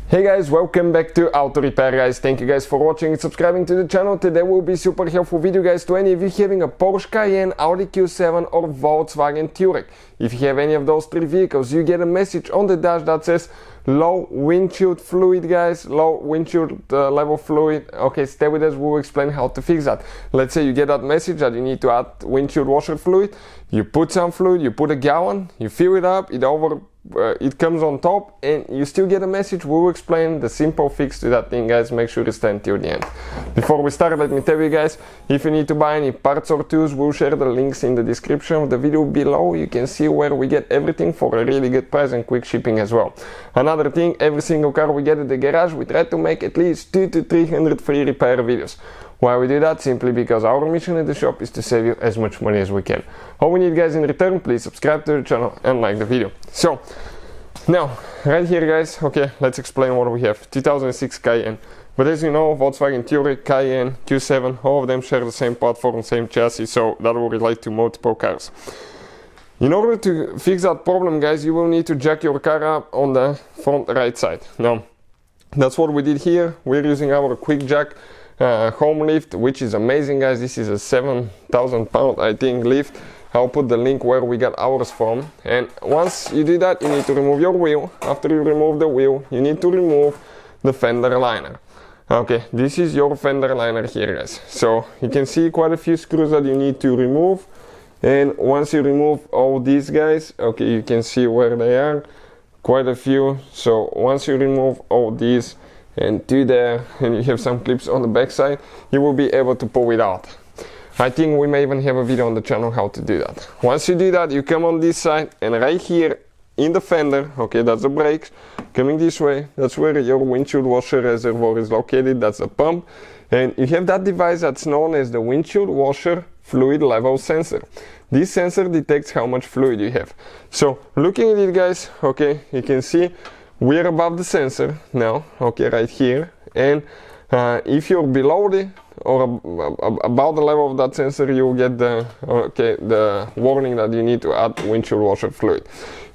Hey guys, welcome back to Auto Repair guys. Thank you guys for watching and subscribing to the channel. Today will be super helpful video guys to any of you having a Porsche Cayenne, Audi Q7 or Volkswagen Touareg. If you have any of those three vehicles, you get a message on the dash that says low windshield fluid guys, low windshield level fluid. Okay, stay with us, we'll explain how to fix that. Let's say you get that message that you need to add windshield washer fluid. You put some fluid, you put a gallon, you fill it up, it comes on top and you still get a message. We will explain the simple fix to that thing guys. Make sure to stay until the end. Before we start, let me tell you guys, if you need to buy any parts or tools, we'll share the links in the description of the video below. You can see where we get everything for a really good price and quick shipping as well. Another thing, every single car we get at the garage, we try to make at least 200 to 300 free repair videos. Why we do that? Simply because our mission at the shop is to save you as much money as we can. All we need guys in return, please subscribe to the channel and like the video. So now right here guys, okay, let's explain what we have. 2006 Cayenne, but as you know, Volkswagen Touareg, Cayenne, Q7, all of them share the same platform, same chassis, so that will relate to multiple cars. In order to fix that problem guys, you will need to jack your car up on the front right side. Now that's what we did here. We're using our quick jack home lift, which is amazing guys. This is a 7,000 pound I think lift. I'll put the link where we got ours from. And once you do that, you need to remove your wheel. After you remove the wheel, you need to remove the fender liner. Okay, this is your fender liner here guys. So you can see quite a few screws that you need to remove. And once you remove all these guys, okay, you can see where they are, quite a few. So once you remove all these and do there, and you have some clips on the back side, you will be able to pull it out. I think we may even have a video on the channel how to do that. Once you do that, you come on this side, and right here in the fender, okay, that's the brakes, coming this way, that's where your windshield washer reservoir is located, that's the pump, and you have that device that's known as the windshield washer fluid level sensor. This sensor detects how much fluid you have. So looking at it guys, okay, you can see we're above the sensor now, okay, right here, and if you're below the or about the level of that sensor, you'll get the warning that you need to add windshield washer fluid.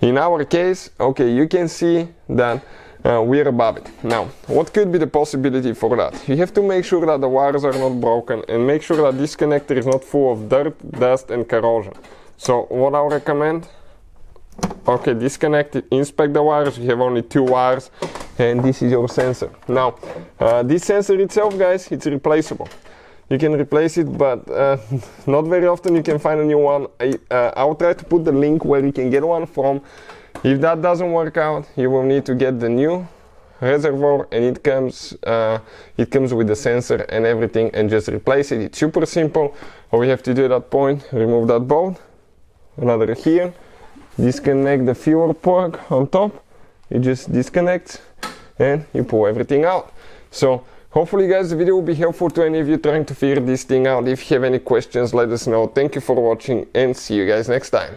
In our case, okay, you can see that we're above it. Now, what could be the possibility for that? You have to make sure that the wires are not broken and make sure that this connector is not full of dirt, dust and corrosion. So what I'll recommend, okay, disconnect it, inspect the wires. You have only 2 wires and this is your sensor. Now this sensor itself guys, it's replaceable. You can replace it, but not very often you can find a new one. I'll try to put the link where you can get one from. If that doesn't work out, you will need to get the new reservoir, and it comes with the sensor and everything, and just replace it. It's super simple. All we have to do at that point, remove that bolt, another here, disconnect the fuel plug on top, it just disconnects and you pull everything out. So hopefully guys the video will be helpful to any of you trying to figure this thing out. If you have any questions, let us know. Thank you for watching and see you guys next time.